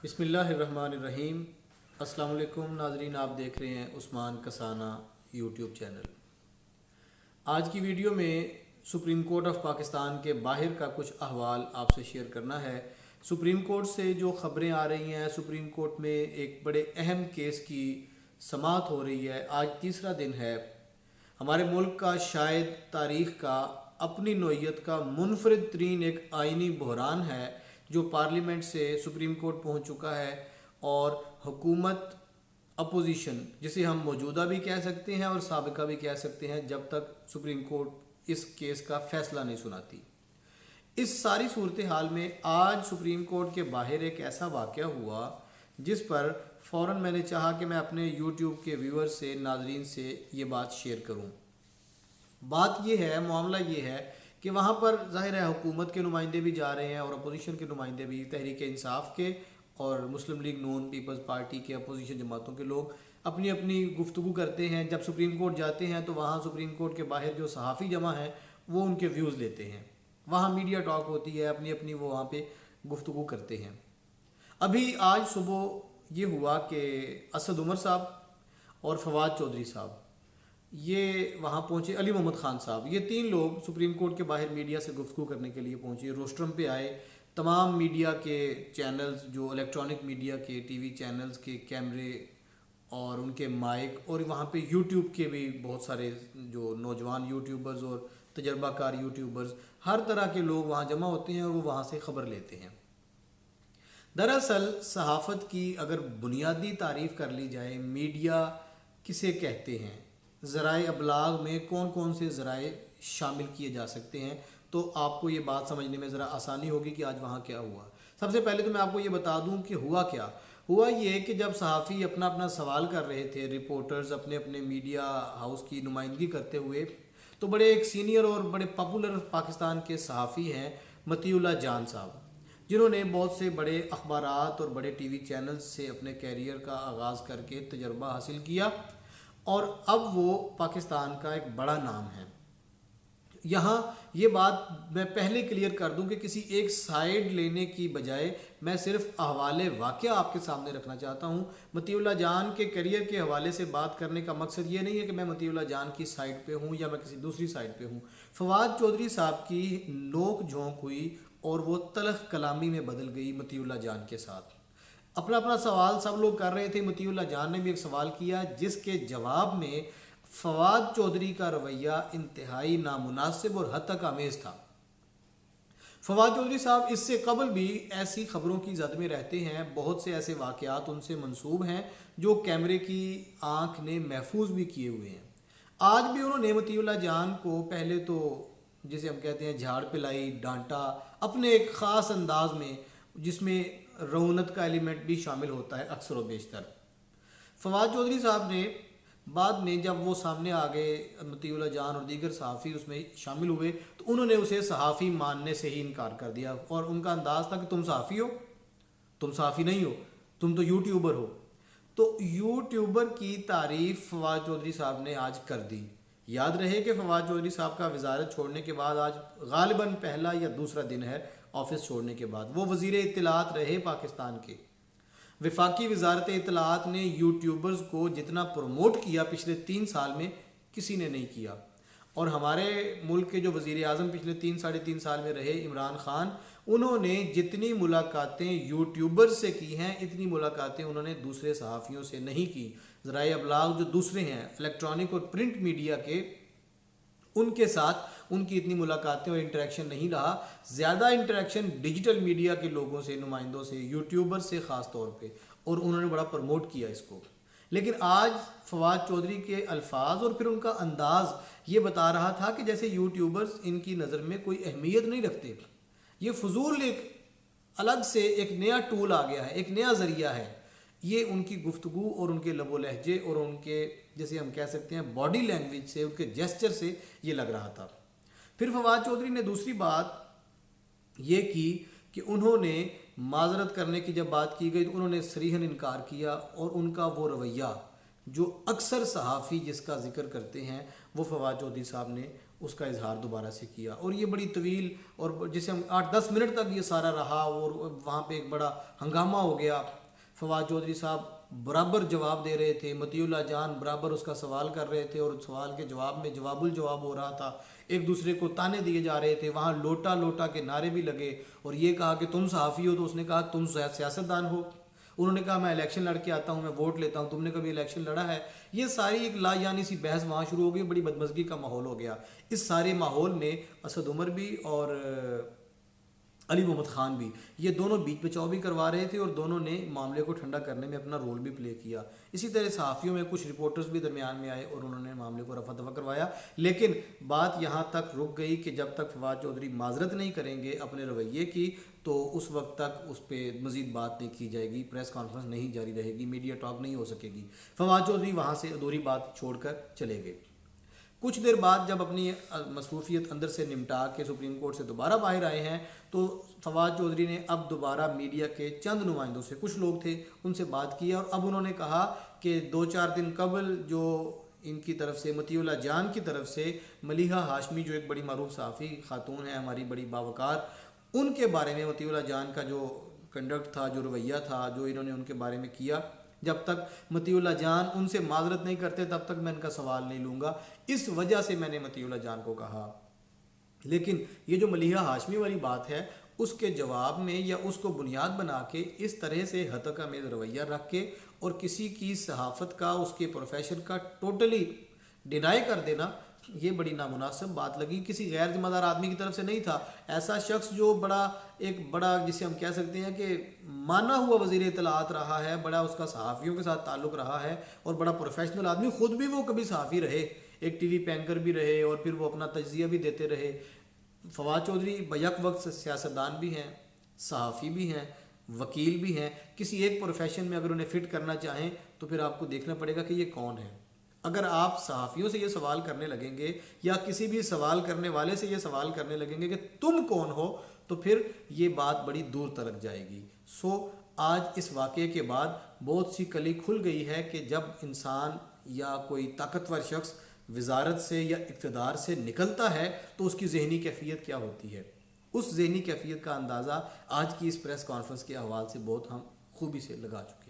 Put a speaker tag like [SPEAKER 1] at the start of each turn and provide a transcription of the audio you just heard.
[SPEAKER 1] بسم اللہ الرحمن الرحیم۔ السلام علیکم ناظرین، آپ دیکھ رہے ہیں عثمان کسانہ یوٹیوب چینل۔ آج کی ویڈیو میں سپریم کورٹ آف پاکستان کے باہر کا کچھ احوال آپ سے شیئر کرنا ہے۔ سپریم کورٹ سے جو خبریں آ رہی ہیں، سپریم کورٹ میں ایک بڑے اہم کیس کی سماعت ہو رہی ہے۔ آج تیسرا دن ہے۔ ہمارے ملک کا شاید تاریخ کا اپنی نوعیت کا منفرد ترین ایک آئینی بحران ہے جو پارلیمنٹ سے سپریم کورٹ پہنچ چکا ہے، اور حکومت اپوزیشن، جسے ہم موجودہ بھی کہہ سکتے ہیں اور سابقہ بھی کہہ سکتے ہیں، جب تک سپریم کورٹ اس کیس کا فیصلہ نہیں سناتی۔ اس ساری صورتحال میں آج سپریم کورٹ کے باہر ایک ایسا واقعہ ہوا جس پر فوراً میں نے چاہا کہ میں اپنے یوٹیوب کے ویور سے، ناظرین سے یہ بات شیئر کروں۔ بات یہ ہے، معاملہ یہ ہے کہ وہاں پر ظاہر ہے حکومت کے نمائندے بھی جا رہے ہیں اور اپوزیشن کے نمائندے بھی، تحریک انصاف کے اور مسلم لیگ نون پیپلز پارٹی کے، اپوزیشن جماعتوں کے لوگ اپنی اپنی گفتگو کرتے ہیں۔ جب سپریم کورٹ جاتے ہیں تو وہاں سپریم کورٹ کے باہر جو صحافی جمع ہیں وہ ان کے ویوز لیتے ہیں، وہاں میڈیا ٹاک ہوتی ہے، اپنی اپنی وہ وہاں پہ گفتگو کرتے ہیں۔ ابھی آج صبح یہ ہوا کہ اسد عمر صاحب اور فواد چودھری صاحب یہ وہاں پہنچے، علی محمد خان صاحب، یہ تین لوگ سپریم کورٹ کے باہر میڈیا سے گفتگو کرنے کے لیے پہنچے، روسٹرم پہ آئے۔ تمام میڈیا کے چینلز، جو الیکٹرانک میڈیا کے ٹی وی چینلز کے کیمرے اور ان کے مائک، اور وہاں پہ یوٹیوب کے بھی بہت سارے جو نوجوان یوٹیوبرز اور تجربہ کار یوٹیوبرز، ہر طرح کے لوگ وہاں جمع ہوتے ہیں اور وہ وہاں سے خبر لیتے ہیں۔ دراصل صحافت کی اگر بنیادی تعریف کر لی جائے، میڈیا کسے کہتے ہیں، ذرائع ابلاغ میں کون کون سے ذرائع شامل کیے جا سکتے ہیں، تو آپ کو یہ بات سمجھنے میں ذرا آسانی ہوگی کہ آج وہاں کیا ہوا۔ سب سے پہلے تو میں آپ کو یہ بتا دوں کہ ہوا کیا ہوا۔ یہ کہ جب صحافی اپنا اپنا سوال کر رہے تھے، رپورٹرز اپنے اپنے میڈیا ہاؤس کی نمائندگی کرتے ہوئے، تو بڑے ایک سینئر اور بڑے پاپولر پاکستان کے صحافی ہیں مطیع اللہ جان صاحب، جنہوں نے بہت سے بڑے اخبارات اور بڑے ٹی وی چینلز سے اپنے کیریئر کا آغاز کر کے تجربہ حاصل کیا، اور اب وہ پاکستان کا ایک بڑا نام ہے۔ یہاں یہ بات میں پہلے کلیئر کر دوں کہ کسی ایک سائیڈ لینے کی بجائے میں صرف احوال واقعہ آپ کے سامنے رکھنا چاہتا ہوں۔ مطیع اللہ جان کے کیریئر کے حوالے سے بات کرنے کا مقصد یہ نہیں ہے کہ میں مطیع اللہ جان کی سائیڈ پہ ہوں یا میں کسی دوسری سائیڈ پہ ہوں۔ فواد چودھری صاحب کی نوک جھونک ہوئی اور وہ تلخ کلامی میں بدل گئی مطیع اللہ جان کے ساتھ۔ اپنا اپنا سوال سب لوگ کر رہے تھے، مطیع اللہ جان نے بھی ایک سوال کیا جس کے جواب میں فواد چودھری کا رویہ انتہائی نامناسب اور حد تک آمیز تھا۔ فواد چودھری صاحب اس سے قبل بھی ایسی خبروں کی زد میں رہتے ہیں، بہت سے ایسے واقعات ان سے منسوب ہیں جو کیمرے کی آنکھ نے محفوظ بھی کیے ہوئے ہیں۔ آج بھی انہوں نے مطیع اللہ جان کو پہلے تو جسے ہم کہتے ہیں جھاڑ پلائی، ڈانٹا اپنے ایک خاص انداز میں، جس میں رعونت کا ایلیمنٹ بھی شامل ہوتا ہے اکثر و بیشتر۔ فواد چودھری صاحب نے بعد میں جب وہ سامنے آ گئے، مطیع اللہ جان اور دیگر صحافی اس میں شامل ہوئے، تو انہوں نے اسے صحافی ماننے سے ہی انکار کر دیا، اور ان کا انداز تھا کہ تم صحافی ہو، تم صحافی نہیں ہو، تم تو یوٹیوبر ہو۔ تو یوٹیوبر کی تعریف فواد چودھری صاحب نے آج کر دی۔ یاد رہے کہ فواد چودھری صاحب کا وزارت چھوڑنے کے بعد آج غالباً پہلا یا دوسرا دن ہے آفس چھوڑنے کے بعد۔ وہ وزیر اطلاعات رہے پاکستان کے۔ وفاقی وزارت اطلاعات نے یوٹیوبرز کو جتنا پروموٹ کیا پچھلے 3 سال میں کسی نے نہیں کیا، اور ہمارے ملک کے جو وزیر اعظم پچھلے 3-3.5 سال میں رہے، عمران خان، انہوں نے جتنی ملاقاتیں یوٹیوبرز سے کی ہیں اتنی ملاقاتیں انہوں نے دوسرے صحافیوں سے نہیں کی۔ ذرائع ابلاغ جو دوسرے ہیں الیکٹرانک اور پرنٹ میڈیا کے، ان کے ساتھ ان کی اتنی ملاقاتیں اور انٹریکشن نہیں رہا۔ زیادہ انٹریکشن ڈیجیٹل میڈیا کے لوگوں سے، نمائندوں سے، یوٹیوبر سے خاص طور پہ، اور انہوں نے بڑا پروموٹ کیا اس کو۔ لیکن آج فواد چودھری کے الفاظ اور پھر ان کا انداز یہ بتا رہا تھا کہ جیسے یوٹیوبرز ان کی نظر میں کوئی اہمیت نہیں رکھتے، یہ فضول ایک الگ سے ایک نیا ٹول آ گیا ہے، ایک نیا ذریعہ ہے۔ یہ ان کی گفتگو اور ان کے لب و لہجے اور ان کے جیسے ہم کہہ سکتے ہیں باڈی لینگویج سے، ان کے جیسچر سے یہ لگ رہا تھا۔ پھر فواد چودھری نے دوسری بات یہ کی کہ انہوں نے معذرت کرنے کی جب بات کی گئی تو انہوں نے صریحاً انکار کیا، اور ان کا وہ رویہ جو اکثر صحافی جس کا ذکر کرتے ہیں وہ فواد چودھری صاحب نے اس کا اظہار دوبارہ سے کیا، اور یہ بڑی طویل اور جسے ہم 8-10 منٹ تک یہ سارا رہا، اور وہاں پہ ایک بڑا ہنگامہ ہو گیا۔ فواد چودھری صاحب برابر جواب دے رہے تھے، مطیع اللہ جان برابر اس کا سوال کر رہے تھے، اور سوال کے جواب میں جواب الجواب ہو رہا تھا، ایک دوسرے کو تانے دیے جا رہے تھے، وہاں لوٹا لوٹا کے نعرے بھی لگے، اور یہ کہا کہ تم صحافی ہو، تو اس نے کہا تم سیاستدان ہو، انہوں نے کہا میں الیکشن لڑ کے آتا ہوں، میں ووٹ لیتا ہوں، تم نے کبھی الیکشن لڑا ہے؟ یہ ساری ایک لا یعنی سی بحث وہاں شروع ہو گئی، بڑی بدمزگی کا ماحول ہو گیا۔ اس سارے ماحول میں اسد عمر بھی اور علی محمد خان بھی، یہ دونوں بیچ بچاؤ بھی کروا رہے تھے، اور دونوں نے معاملے کو ٹھنڈا کرنے میں اپنا رول بھی پلے کیا۔ اسی طرح صحافیوں میں کچھ رپورٹرز بھی درمیان میں آئے اور انہوں نے معاملے کو رفع دفع کروایا، لیکن بات یہاں تک رک گئی کہ جب تک فواد چودھری معذرت نہیں کریں گے اپنے رویے کی، تو اس وقت تک اس پہ مزید بات نہیں کی جائے گی، پریس کانفرنس نہیں جاری رہے گی، میڈیا ٹاک نہیں ہو سکے گی۔ فواد چودھری وہاں سے ادھوری بات چھوڑ کر چلے گئے۔ کچھ دیر بعد جب اپنی مصروفیت اندر سے نمٹا کے سپریم کورٹ سے دوبارہ باہر آئے ہیں، تو فواد چودھری نے اب دوبارہ میڈیا کے چند نمائندوں سے، کچھ لوگ تھے ان سے بات کی، اور اب انہوں نے کہا کہ 2-4 دن قبل جو ان کی طرف سے مطیع اللہ جان کی طرف سے ملیحہ ہاشمی، جو ایک بڑی معروف صحافی خاتون ہے، ہماری بڑی باوقار، ان کے بارے میں مطیع اللہ جان کا جو کنڈکٹ تھا، جو رویہ تھا، جو انہوں نے ان کے بارے میں کیا، جب تک مطیع اللہ جان ان سے معذرت نہیں کرتے تب تک میں ان کا سوال نہیں لوں گا، اس وجہ سے میں نے مطیع اللہ جان کو کہا۔ لیکن یہ جو ملیحہ ہاشمی والی بات ہے، اس کے جواب میں یا اس کو بنیاد بنا کے اس طرح سے ہتک آمیز رویہ رکھ کے اور کسی کی صحافت کا، اس کے پروفیشن کا ٹوٹلی ڈینائی کر دینا، یہ بڑی نامناسب بات لگی۔ کسی غیر ذمہ دار آدمی کی طرف سے نہیں تھا، ایسا شخص جو ایک بڑا جسے ہم کہہ سکتے ہیں کہ مانا ہوا وزیر اطلاعات رہا ہے، بڑا اس کا صحافیوں کے ساتھ تعلق رہا ہے، اور بڑا پروفیشنل آدمی، خود بھی وہ کبھی صحافی رہے، ایک ٹی وی پہ اینکر بھی رہے، اور پھر وہ اپنا تجزیہ بھی دیتے رہے۔ فواد چودھری بیک وقت سیاستدان بھی ہیں، صحافی بھی ہیں، وکیل بھی ہیں، کسی ایک پروفیشن میں اگر انہیں فٹ کرنا چاہیں تو پھر آپ کو دیکھنا پڑے گا کہ یہ کون ہے۔ اگر آپ صحافیوں سے یہ سوال کرنے لگیں گے یا کسی بھی سوال کرنے والے سے یہ سوال کرنے لگیں گے کہ تم کون ہو، تو پھر یہ بات بڑی دور تلک جائے گی۔ آج اس واقعے کے بعد بہت سی کلی کھل گئی ہے کہ جب انسان یا کوئی طاقتور شخص وزارت سے یا اقتدار سے نکلتا ہے تو اس کی ذہنی کیفیت کیا ہوتی ہے۔ اس ذہنی کیفیت کا اندازہ آج کی اس پریس کانفرنس کے حوالے سے بہت ہم خوبی سے لگا چکے ہیں۔